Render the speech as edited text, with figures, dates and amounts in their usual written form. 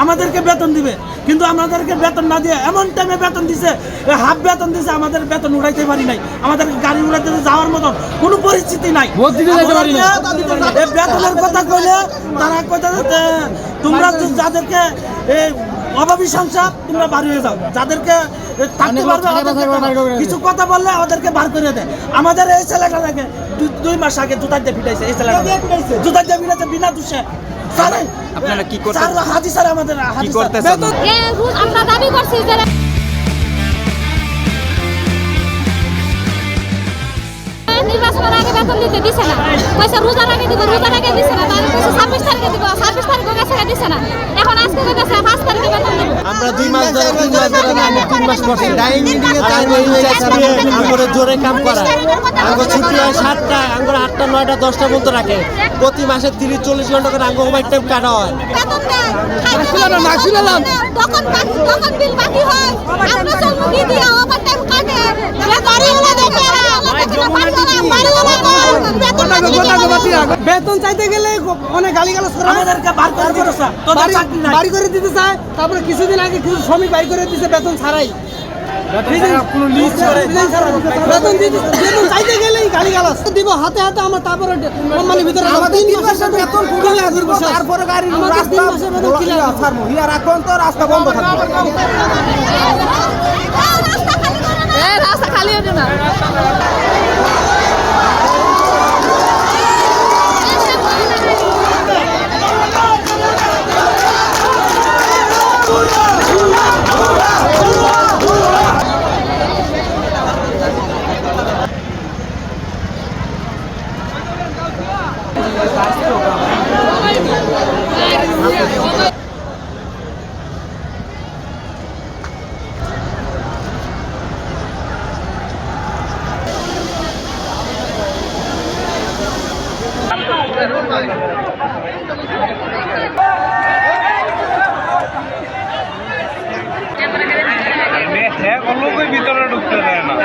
আমাদেরকে বেতন দিবে, কিন্তু আমাদেরকে বেতন না দিয়ে এমন টাইমে বেতন দিছে, হাফ বেতন দিছে, আমাদের বেতন উড়াইতে পারি নাই, আমাদের গাড়ি উড়াইতে যাওয়ার মতন কোনো পরিস্থিতি নাই। এই বেতনের কথা কইলে তারা কথা তোমরা যাদেরকে অভাবী সংসার তোমরা বার হয়ে যাও, যাদেরকে থাকতে পারবে কিছু কথা বললে আমাদেরকে বার করে দেয়। আমাদের এই ছেলেটা দেখে 2 মাস আগে জুতা দিয়ে পিটাইছে, এই ছেলেটা জুতা দিয়ে পিটাইছে বিনা দোষে। আপনারা কি করতে হাজি স্যার আমাদের কি করতেছেন? আমরা দাবি করছি যে নির্বাচনের আগে বেতন দিতে দিছে না, পয়সা রোজার আগে দিব, রোজার আগে দিছে না, তাহলে পয়সা 26 তারিখে দিব, 26 তারিখে কাছে দিছে না, এখন আজকে কাছে 5 তারিখে বেতন দিব। আমরা 2 মাস ধরে 3 মাস করছি ডাইং মিটিং এ তাই আমরা জোরে কাম করা। আঙ্গ ছুটি হয় 7টা, আঙ্গ 8টা 9টা 10টা পর্যন্ত রাখে। প্রতি মাসে 30-40 ঘন্টা করে আঙ্গ ওভার টাইম কাটা হয়। বেতন দেয় তখন বিল বাকি হয়, আমরা চলমুখী দিয়ে ওভার টাইম কাটে, বাড়িওয়ালা দেখে বেতন চাইতে গেলে অনেক গালিগালাজ করে, আমাদেরকে বাড়ি করে দিতে চায়। তারপরে কিছুদিন আগে কিছু শ্রমিক বাড়ি করে দিতে বেতন ছাড়াই, বেতন চাইতে গেলেই গালিগালাজ দিব হাতে হাতে। আমরা তারপরে কোম্পানির ভিতরে 3 মাসের বেতন তারপরে গাড়ি রাস্তা এখন তো রাস্তা বন্ধ থাকবে, রাস্তা খালি হবে না। ভিতরে ঢুকতে দেয় না।